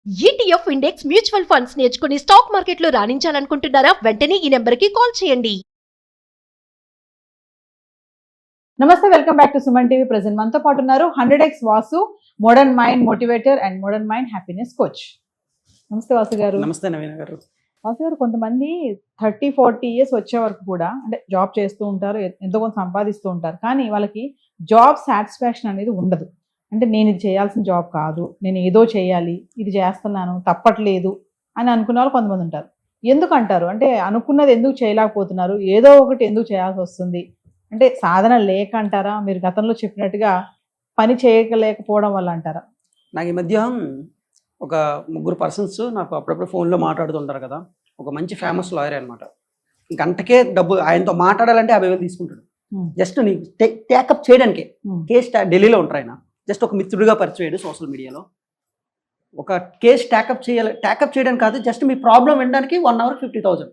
ETF index mutual funds నేర్చుకుని stock మార్కెట్లో రాణించాలనుకుంటున్నారా? వెంటనే ఈ నెంబర్కి కాల్ చేయండి. నమస్తే, welcome back to Suman TV. Present మనతో పాటు ఉన్నారు 100x Vasu, modern mind motivator and modern mind happiness coach. నమస్తే వాసు గారు. నమస్తే నవీన గారు. వాసు గారు, కొంతమంది 30-40 ఇయర్స్ వచ్చే వరకు కూడా అంటే జాబ్ చేస్తూ ఉంటారు, ఎంతో కొంత సంపాదిస్తూ ఉంటారు, కానీ వాళ్ళకి జాబ్ సాటిస్ఫాక్షన్ అనేది ఉండదు. అంటే నేను ఇది చేయాల్సిన జాబ్ కాదు, నేను ఏదో చేయాలి, ఇది చేస్తున్నాను తప్పట్లేదు అని అనుకున్న వాళ్ళు కొంతమంది ఉంటారు. ఎందుకు అంటారు? అంటే అనుకున్నది ఎందుకు చేయలేకపోతున్నారు, ఏదో ఒకటి ఎందుకు చేయాల్సి వస్తుంది? అంటే సాధన లేక అంటారా? మీరు గతంలో చెప్పినట్టుగా పని చేయలేకపోవడం వల్ల అంటారా? నాకు ఈ మధ్య ఒక ముగ్గురు పర్సన్స్ నాకు అప్పుడప్పుడు ఫోన్లో మాట్లాడుతుంటారు కదా. ఒక మంచి ఫేమస్ లాయర్ అనమాట. గంటకే డబ్బు ఆయనతో మాట్లాడాలంటే 50,000 తీసుకుంటాడు. జస్ట్ నీకు టేకప్ చేయడానికే. కేసు ఢిల్లీలో ఉంటారు ఆయన. జస్ట్ ఒక మిత్రుడిగా పరిచయాడు సోషల్ మీడియాలో. ఒక కేసు టేకప్ చేయడానికి కాదు, జస్ట్ మీ ప్రాబ్లం వినడానికి 1 hour 50,000.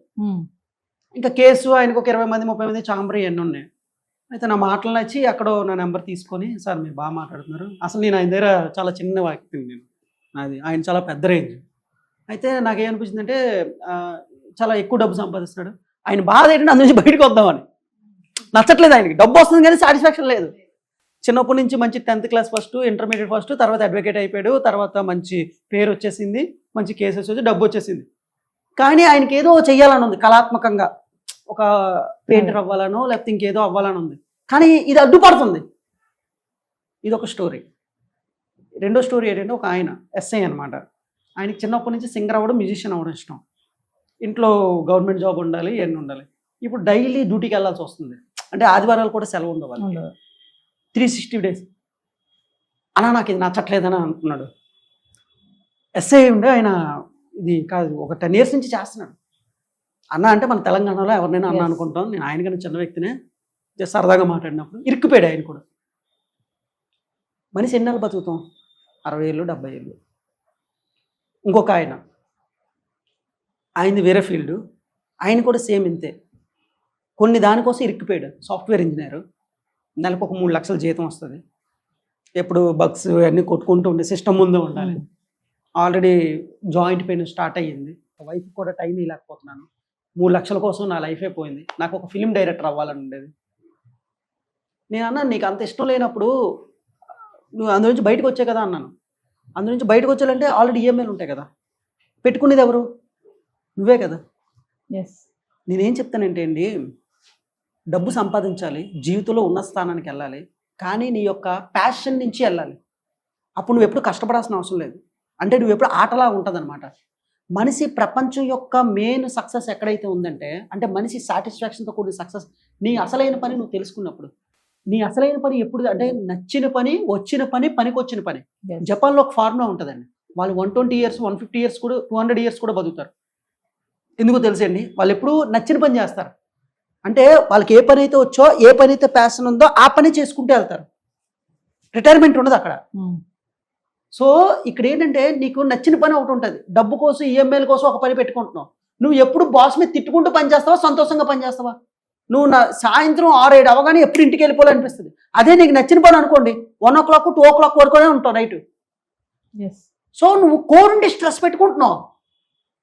ఇంకా కేసు ఆయనకు ఒక 20 మంది 30 మంది చాంబర్ ఇవన్నీ ఉన్నాయి. అయితే నా మాటలు నచ్చి అక్కడ నా నెంబర్ తీసుకొని, సార్ మీరు బాగా మాట్లాడుతున్నారు, అసలు నేను ఆయన దగ్గర చాలా చిన్న వ్యక్తిని, నేను నాది ఆయన చాలా పెద్ద రేంజ్. అయితే నాకేమనిపించిందంటే చాలా ఎక్కువ డబ్బు సంపాదిస్తున్నాడు, ఆయన బాధ ఏంటంటే అందులో నుంచి బయటకు వద్దామని. నచ్చట్లేదు ఆయనకి, డబ్బు వస్తుంది కానీ సాటిస్ఫాక్షన్ లేదు. చిన్నప్పటి నుంచి మంచి 10th class first, intermediate first, తర్వాత అడ్వకేట్ అయిపోయాడు, తర్వాత మంచి పేరు వచ్చేసింది, మంచి కేసెస్ వచ్చి డబ్బు వచ్చేసింది. కానీ ఆయనకి ఏదో చెయ్యాలని ఉంది, కళాత్మకంగా ఒక పెయింటర్ అవ్వాలనో లేకపోతే ఇంకేదో అవ్వాలని ఉంది. కానీ ఇది అడ్డుపడుతుంది. ఇది ఒక స్టోరీ. రెండో స్టోరీ ఏంటంటే, ఒక ఆయన ఎస్ఐ అనమాట. ఆయనకి చిన్నప్పటి నుంచి సింగర్ అవ్వడం, మ్యూజిషియన్ అవ్వడం ఇష్టం. ఇంట్లో గవర్నమెంట్ జాబ్ ఉండాలి, ఇవన్నీ ఉండాలి. ఇప్పుడు డైలీ డ్యూటీకి వెళ్ళాల్సి వస్తుంది. అంటే ఆదివారాలు కూడా సెలవు ఉండవు వాళ్ళకి, 360 days. అలా నాకు ఇది నచ్చట్లేదని అనుకున్నాడు. ఎస్ఐ ఉండే ఆయన ఇది కాదు, ఒక 10 years నుంచి చేస్తున్నాడు. అన్న అంటే మన తెలంగాణలో ఎవరినైనా అన్న అనుకుంటాం. నేను ఆయనకన్నా చిన్న వ్యక్తినే. జస్ట్ సరదాగా మాట్లాడినప్పుడు ఇరుక్కుపోయాడు ఆయన కూడా. మనిషి ఎన్నాళ్ళు బతుకుతాం? 60 ఏళ్ళు 70 ఏళ్ళు. ఇంకొక ఆయనది వేరే ఫీల్డ్, ఆయన కూడా సేమ్ ఇంతే. కొన్ని దానికోసం ఇరుక్కుపోయాడు. సాఫ్ట్వేర్ ఇంజనీర్, నెలకు ఒక 3 లక్షల జీతం వస్తుంది. ఎప్పుడు బగ్స్ అన్నీ కొట్టుకుంటూ ఉండే సిస్టమ్ ముందే ఉండాలి. ఆల్రెడీ జాయింట్ పెయిన్ స్టార్ట్ అయ్యింది. వైఫ్ కూడా టైం ఇవ్వలేకపోతున్నాను. 3 లక్షల కోసం నా లైఫే పోయింది. నాకు ఒక ఫిలిం డైరెక్టర్ అవ్వాలని ఉండేది. నేను అన్నాను, నీకు అంత ఇష్టం లేనప్పుడు నువ్వు అందు నుంచి బయటకు వచ్చే కదా అన్నాను. అందు నుంచి బయటకు వచ్చాలంటే ఆల్రెడీ ఈఎంఐలు ఉంటాయి కదా, పెట్టుకునేది ఎవరు? నువ్వే కదా. నేనేం చెప్తానంటే అండి, డబ్బు సంపాదించాలి, జీవితంలో ఉన్న స్థానానికి వెళ్ళాలి, కానీ నీ యొక్క ప్యాషన్ నుంచి వెళ్ళాలి. అప్పుడు నువ్వు ఎప్పుడు కష్టపడాల్సిన అవసరం లేదు. అంటే నువ్వు ఎప్పుడు ఆటలా ఉంటుంది అనమాట. మనిషి ప్రపంచం యొక్క మెయిన్ సక్సెస్ ఎక్కడైతే ఉందంటే, అంటే మనిషి సాటిస్ఫాక్షన్తో కూడిన సక్సెస్, నీ అసలైన పని నువ్వు తెలుసుకున్నప్పుడు. నీ అసలైన పని ఎప్పుడు అంటే, నచ్చిన పని, వచ్చిన పని, పనికొచ్చిన పని. జపాన్లో ఒక ఫార్ములా ఉంటుందండి. వాళ్ళు 120 years 150 years కూడా 200 years కూడా బతుకుతారు. ఎందుకో తెలుసండి, వాళ్ళు ఎప్పుడు నచ్చిన పని చేస్తారు. అంటే వాళ్ళకి ఏ పని అయితే వచ్చో, ఏ పని అయితే ప్యాషన్ ఉందో ఆ పని చేసుకుంటూ వెళ్తారు. రిటైర్మెంట్ ఉండదు అక్కడ. సో ఇక్కడ ఏంటంటే, నీకు నచ్చిన పని ఒకటి ఉంటుంది. డబ్బు కోసం, ఈఎంఐల కోసం ఒక పని పెట్టుకుంటున్నావు. నువ్వు ఎప్పుడు బాస్ మీద తిట్టుకుంటూ పని చేస్తావా, సంతోషంగా పని చేస్తావా? నువ్వు సాయంత్రం 6-7 అవగానే ఎప్పుడు ఇంటికి వెళ్ళిపోవాలనిపిస్తుంది. అదే నీకు నచ్చిన పని అనుకోండి, 1 o'clock 2 o'clock వరకునే ఉంటావు నైట్. సో నువ్వు కోరుండి స్ట్రెస్ పెట్టుకుంటున్నావు.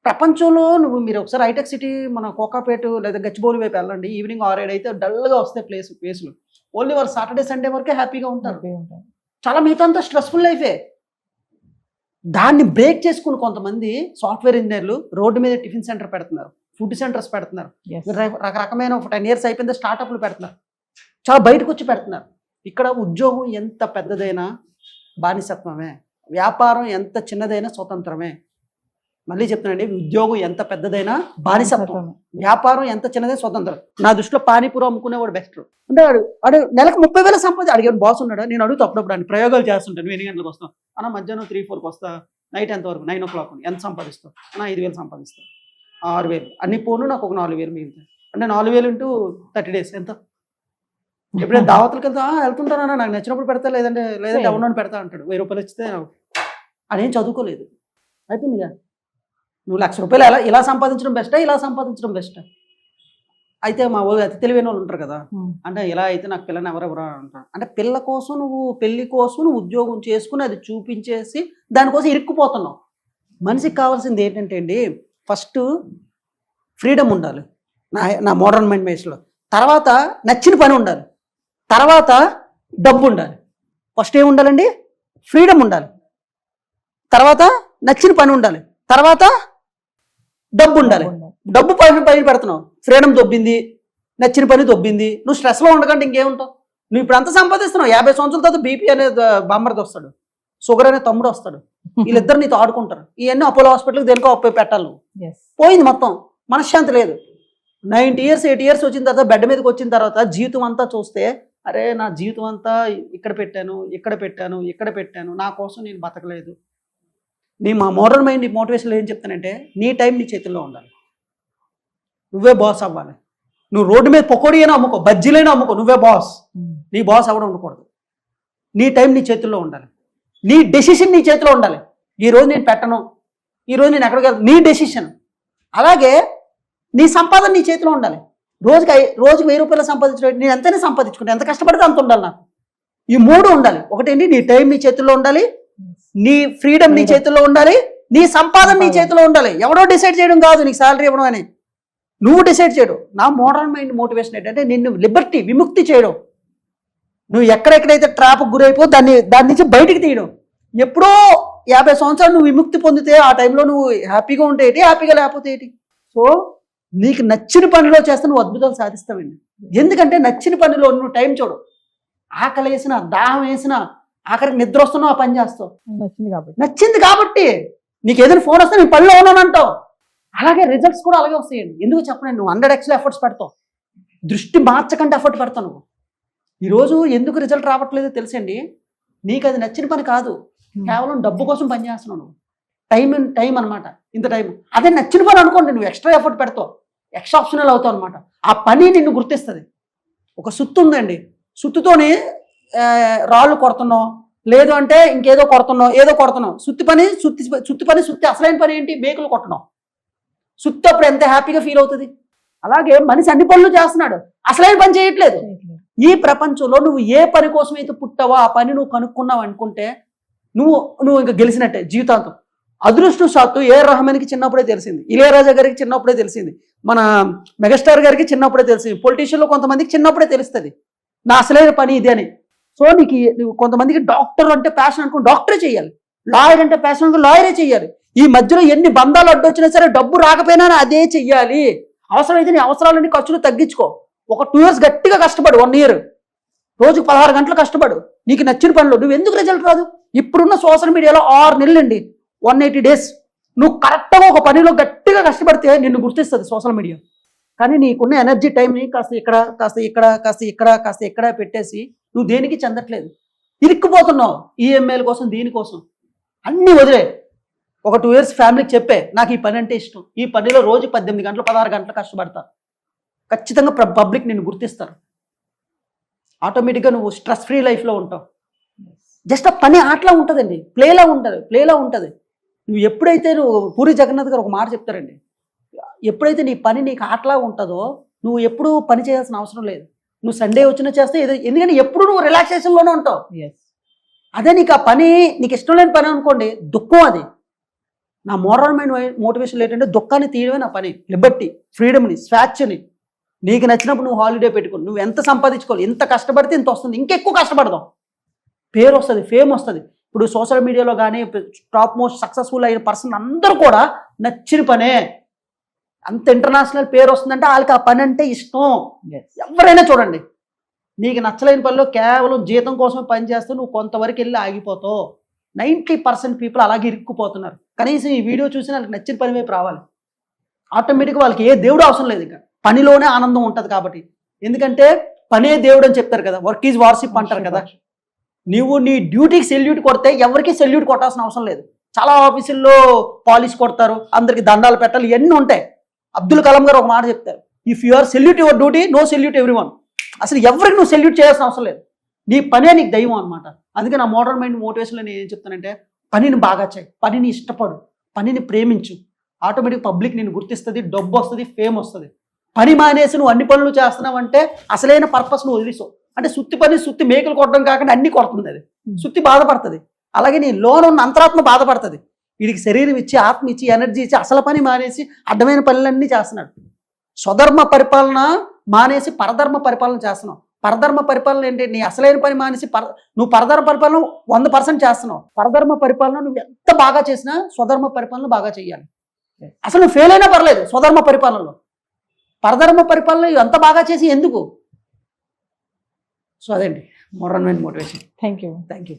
ప్రపంచంలో మీరు ఒకసారి హైటెక్ సిటీ, మన కోకాపేట లేదా గచ్చిబౌలి వైపు వెళ్ళండి. ఈవినింగ్ 6-7 అయితే డల్గా వస్తాయి ప్లేస్లు. ఓన్లీ వాళ్ళు సాటర్డే సండే వరకే హ్యాపీగా ఉంటారు. చాలా మిగతా అంతా స్ట్రెస్ఫుల్ లైఫే. దాన్ని బ్రేక్ చేసుకుని కొంతమంది సాఫ్ట్వేర్ ఇంజనీర్లు రోడ్డు మీద టిఫిన్ సెంటర్ పెడుతున్నారు, ఫుడ్ సెంటర్స్ పెడుతున్నారు, రకరకమైన ఒక 10 years అయిపోయింది స్టార్టప్లు పెడుతున్నారు. చాలా బయటకు వచ్చి పెడుతున్నారు. ఇక్కడ ఉద్యోగం ఎంత పెద్దదైనా బానిసత్వమే, వ్యాపారం ఎంత చిన్నదైనా స్వతంత్రమే. మళ్ళీ చెప్తున్నానండి, ఉద్యోగం ఎంత పెద్దదైనా బానిసత్వం, వ్యాపారం ఎంత చిన్నదైనా స్వతంత్రం. నా దృష్టిలో పానీపూరి అమ్ముకునేవాడు బెస్ట్. అంటే వాడు నెలకు 30,000 సంపాదించి అడిగాడు. బాస్ ఉన్నాడా? నేను అడుగుతా అప్పుడప్పుడు అని, ప్రయోగాలు చేస్తుంటాను. నువ్వు 8 గంటలకు వస్తావు అన్న, మధ్యాహ్నం 3-4కి వస్తా, నైట్ ఎంతవరకు 9 o'clock, ఎంత సంపాదిస్తావు అన్న? 5,000 సంపాదిస్తావు, 6,000 అన్ని పోను, నాకు ఒక 4,000 మిగులుతాయి. అంటే 4,000 into 30 days ఎంత? ఎప్పుడైనా దావతులకి వెళ్తుంటానన్నా, నాకు నచ్చినప్పుడు పెడతా, లేదంటే ఎవరినో పెడతా అంటాడు. 1000 రూపాయలు వచ్చితే అదేం చదువుకోలేదు, అయిపోయిందిగా. నువ్వు 1,00,000 రూపాయలు ఇలా సంపాదించడం బెస్టా, ఇలా సంపాదించడం బెస్టా? అయితే మా వాళ్ళు అతి తెలివైన వాళ్ళు ఉంటారు కదా, అంటే ఇలా అయితే నాకు పిల్లని ఎవరెవరు అంటారు. అంటే పిల్ల కోసం నువ్వు, పెళ్లి కోసం నువ్వు ఉద్యోగం చేసుకుని అది చూపించేసి దానికోసం ఇరుక్కుపోతున్నావు. మనిషికి కావాల్సింది ఏంటంటే అండి, ఫస్ట్ ఫ్రీడమ్ ఉండాలి నా మోడర్న్ మైండ్ బేస్లో. తర్వాత నచ్చిన పని ఉండాలి. తర్వాత డబ్బు ఉండాలి. ఫస్ట్ ఏమి ఉండాలండి? ఫ్రీడమ్ ఉండాలి. తర్వాత నచ్చిన పని ఉండాలి. తర్వాత డబ్బు ఉండాలి. డబ్బు పైన పెడుతున్నావు, ఫ్రీడమ్ దొబ్బింది, నచ్చిన పని దొబ్బింది, నువ్వు స్ట్రెస్లో ఉండకంటే ఇంకేముంటావు? నువ్వు ఇప్పుడు అంత సంపాదిస్తున్నావు, 50 సంవత్సరాల తర్వాత బీపీ అనే బామ్మర్ది వస్తాడు, షుగర్ అనే తమ్ముడు వస్తాడు, వీళ్ళిద్దరు నీతో ఆడుకుంటారు. ఇవన్నీ అపోలో హాస్పిటల్కి దేనికో పెట్టాలి నువ్వు. పోయింది మొత్తం, మనశ్శాంతి లేదు. 90 years 80 years వచ్చిన తర్వాత బెడ్ మీదకి వచ్చిన తర్వాత జీవితం అంతా చూస్తే, అరే నా జీవితం అంతా ఇక్కడ పెట్టాను, ఇక్కడ పెట్టాను, ఇక్కడ పెట్టాను, నా కోసం నేను బతకలేదు. మా మోడర్న్ మైండ్ మోటివేషన్లో ఏం చెప్తానంటే, నీ టైం నీ చేతుల్లో ఉండాలి, నువ్వే బాస్ అవ్వాలి. నువ్వు రోడ్డు మీద పకోడీ అయినా అమ్ముకో, బజ్జీలైనా అమ్ముకో, నువ్వే బాస్. నీ బాస్ ఎవడ ఉండకూడదు. నీ టైం నీ చేతుల్లో ఉండాలి, నీ డెసిషన్ నీ చేతిలో ఉండాలి. ఈరోజు నేను పెట్టను, ఈరోజు నేను ఎక్కడికి వెళ్తాను, నీ డెసిషన్. అలాగే నీ సంపాదన నీ చేతిలో ఉండాలి. రోజుకి 1000 రూపాయలు సంపాదించడం, నేను ఎంతైనా సంపాదించుకుంటే ఎంత కష్టపడితే అంత ఉండాలి నాకు. ఈ 3 ఉండాలి. ఒకటేంటి, నీ టైం నీ చేతుల్లో ఉండాలి, నీ ఫ్రీడమ్ నీ చేతుల్లో ఉండాలి, నీ సంపాదన నీ చేతిలో ఉండాలి. ఎవడో డిసైడ్ చేయడం కాదు నీకు శాలరీ ఇవ్వడం అని, నువ్వు డిసైడ్ చేయడం. నా మోడర్న్ మైండ్ మోటివేషన్ ఏంటంటే, నిన్ను లిబర్టీ, విముక్తి చేయడం. నువ్వు ఎక్కడెక్కడైతే ట్రాప్కి గురైపో దాని నుంచి బయటికి తీయడం. ఎప్పుడో 50 సంవత్సరాలు నువ్వు విముక్తి పొందితే ఆ టైంలో నువ్వు హ్యాపీగా ఉంటే ఏంటి, హ్యాపీగా లేకపోతే ఏంటి. సో నీకు నచ్చిన పనిలో చేస్తే నువ్వు అద్భుతాలు సాధిస్తావండి. ఎందుకంటే నచ్చిన పనిలో నువ్వు టైం చూడు. ఆకలి వేసినా, దాహం వేసినా, ఆఖరికి నిద్ర వస్తున్నావు, ఆ పని చేస్తావు. నచ్చింది కాబట్టి. నీకు ఏదైనా ఫోన్ వస్తే నేను పనిలో ఉన్నానంటావు. అలాగే రిజల్ట్స్ కూడా అలాగే వస్తాయండి. ఎందుకు చెప్పండి, నువ్వు 100x ఎఫర్ట్స్ పెడతావు, దృష్టి మార్చకుండా ఎఫర్ట్ పెడతావు. నువ్వు ఈరోజు ఎందుకు రిజల్ట్ రావట్లేదో తెలుసండి, నీకు అది నచ్చిన పని కాదు, కేవలం డబ్బు కోసం పని చేస్తున్నావు. నువ్వు టైం అనమాట, ఇంత టైం. అదే నచ్చిన పని అనుకోండి, నువ్వు ఎక్స్ట్రా ఎఫర్ట్ పెడతావు, ఎక్స్ట్రా ఆప్షనల్ అవుతావు అనమాట. ఆ పని నిన్ను గుర్తిస్తుంది. ఒక సుత్తు ఉందండి, సుత్తుతోని రాళ్ళు కొడుతున్నావు, లేదు అంటే ఇంకేదో కొడుతున్నావు, ఏదో కొడుతున్నావు. సుత్తి పని అసలైన పని ఏంటి, మేకులు కొట్టడం. సుత్తి అప్పుడు ఎంత హ్యాపీగా ఫీల్ అవుతుంది. అలాగే మనిషి అన్ని పనులు చేస్తున్నాడు, అసలైన పని చేయట్లేదు. ఈ ప్రపంచంలో నువ్వు ఏ పని కోసం అయితే పుట్టావో ఆ పని నువ్వు కనుక్కున్నావు అనుకుంటే నువ్వు ఇంకా గెలిచినట్టే జీవితాంతం. అదృష్టశాత్తు ఏఆర్ రెహమాన్కి చిన్నప్పుడే తెలిసింది, ఇళయరాజా గారికి చిన్నప్పుడే తెలిసింది, మన మెగాస్టార్ గారికి చిన్నప్పుడే తెలిసింది, పొలిటీషియన్లో కొంతమందికి చిన్నప్పుడే తెలుస్తుంది నా అసలైన పని ఇది అని. సో నువ్వు కొంతమందికి డాక్టర్ అంటే ప్యాషన్ అనుకో, డాక్టరే చేయాలి. లాయర్ అంటే ప్యాషన్ అనుకో, లాయరే చేయాలి. ఈ మధ్యలో ఎన్ని బంధాలు అడ్డొచ్చినా సరే డబ్బు రాకపోయినా అదే చెయ్యాలి. అవసరమైతే నీ అవసరాలని ఖర్చులు తగ్గించుకో. ఒక 2 years గట్టిగా కష్టపడు, 1 year రోజుకు 16 గంటలు కష్టపడు నీకు నచ్చిన పనిలో. నువ్వు ఎందుకు రిజల్ట్ రాదు? ఇప్పుడున్న సోషల్ మీడియాలో 6 నెలలు అండి, 180 days. నువ్వు కరెక్ట్గా ఒక పనిలో గట్టిగా కష్టపడితే నిన్ను గుర్తిస్తుంది సోషల్ మీడియా. కానీ నీకున్న ఎనర్జీ టైంని కాస్త ఇక్కడ, కాస్త ఇక్కడ, కాస్త ఇక్కడ, కాస్త ఇక్కడ పెట్టేసి నువ్వు దేనికి చెందట్లేదు, ఇరుక్కుపోతున్నావు. ఈఎంఐల కోసం, దీనికోసం అన్నీ వదిలే. ఒక 2 years ఫ్యామిలీకి చెప్పే, నాకు ఈ పని అంటే ఇష్టం, ఈ పనిలో రోజు 18 గంటలు 16 గంటలు కష్టపడతా, ఖచ్చితంగా పబ్లిక్ నిన్ను గుర్తిస్తారు. ఆటోమేటిక్గా నువ్వు స్ట్రెస్ ఫ్రీ లైఫ్లో ఉంటావు. జస్ట్ ఆ పని ఆటలా ఉంటుందండి, ప్లేలా ఉంటుంది. నువ్వు ఎప్పుడైతే పూరి జగన్నాథ్ గారు ఒక మాట చెప్తారండి, ఎప్పుడైతే నీ పని నీకు ఆటలా ఉంటుందో నువ్వు ఎప్పుడు పని చేయాల్సిన అవసరం లేదు. నువ్వు సండే వచ్చినా చేస్తే ఏదో, ఎందుకంటే ఎప్పుడు నువ్వు రిలాక్సేషన్లోనే ఉంటావు. అదే నీకు ఆ పని నీకు ఇష్టం లేని పని అనుకోండి, దుఃఖం. అది నా మోడర్న్ మైండ్ మోటివేషన్ ఏంటంటే, దుఃఖాన్ని తీయడమే నా పని. లిబర్టీ, ఫ్రీడమ్ని, స్వేచ్ఛని. నీకు నచ్చినప్పుడు నువ్వు హాలిడే పెట్టుకో. నువ్వు ఎంత సంపాదించుకోవాలి, ఎంత కష్టపడితే ఇంత వస్తుంది, ఇంకెక్కువ కష్టపడదాం, పేరు వస్తుంది, ఫేమ్ వస్తుంది. ఇప్పుడు సోషల్ మీడియాలో కానీ టాప్ మోస్ట్ సక్సెస్ఫుల్ అయిన పర్సన్ అందరూ కూడా నచ్చిన పనే. అంత ఇంటర్నేషనల్ పేరు వస్తుందంటే వాళ్ళకి ఆ పని అంటే ఇష్టం. ఎవరైనా చూడండి, నీకు నచ్చలేని పనిలో కేవలం జీతం కోసం పని చేస్తూ నువ్వు కొంతవరకు వెళ్ళి ఆగిపోతావు. 90% పీపుల్ అలాగే ఇరుక్కుపోతున్నారు. కనీసం ఈ వీడియో చూసి వాళ్ళకి నచ్చిన పని వైపు రావాలి. ఆటోమేటిక్గా వాళ్ళకి ఏ దేవుడు అవసరం లేదు, ఇంకా పనిలోనే ఆనందం ఉంటుంది కాబట్టి. ఎందుకంటే పనే దేవుడు అని చెప్తారు కదా, వర్క్ ఈజ్ వార్షిప్ అంటారు కదా. నువ్వు నీ డ్యూటీకి సెల్యూట్ కొడితే ఎవరికి సెల్యూట్ కొట్టాల్సిన అవసరం లేదు. చాలా ఆఫీసుల్లో పాలిష్ కొడతారు, అందరికి దండాలు పెట్టాలి, ఇవన్నీ ఉంటాయి. అబ్దుల్ కలాం గారు ఒక మాట చెప్తారు, if you are salute your duty, no salute everyone. అసలు ఎవరికి నువ్వు సెల్యూట్ చేయాల్సిన అవసరం లేదు, నీ పనే నీకు దైవం అనమాట. అందుకే నా మోడర్న్ మైండ్ మోటివేషన్లో నేను ఏం చెప్తానంటే, పనిని బాగా చేయి, పనిని ఇష్టపడు, పనిని ప్రేమించు. ఆటోమేటిక్ పబ్లిక్ నేను గుర్తిస్తుంది, డబ్బు వస్తుంది, ఫేమ్ వస్తుంది. పని మానేసి నువ్వు అన్ని పనులు చేస్తున్నావంటే అసలైన పర్పస్ నువ్వు వదిలేసావు. అంటే సుత్తి మేకలు కొట్టడం కాకుండా అన్ని కొడుతుంది. అది సుత్తి బాధపడుతుంది. అలాగే నీ లోన ఉన్న అంతరాత్మ బాధపడుతుంది. వీడికి శరీరం ఇచ్చి ఆత్మ ఇచ్చి ఎనర్జీ ఇచ్చి అసలు పని మానేసి అడ్డమైన పనులన్నీ చేస్తున్నాడు. స్వధర్మ పరిపాలన మానేసి పరధర్మ పరిపాలన చేస్తున్నావు. పరధర్మ పరిపాలన ఏంటి? నీ అసలైన పని మానేసి నువ్వు పరధర్మ పరిపాలన 100% చేస్తున్నావు. పరధర్మ పరిపాలన నువ్వు ఎంత బాగా చేసినా స్వధర్మ పరిపాలన బాగా చేయాలి. అసలు నువ్వు ఫెయిల్ అయినా పర్లేదు స్వధర్మ పరిపాలనలో. పరధర్మ పరిపాలన ఎంత బాగా చేసి ఎందుకు? సో అదండి modern man motivation. Thank you. Thank you.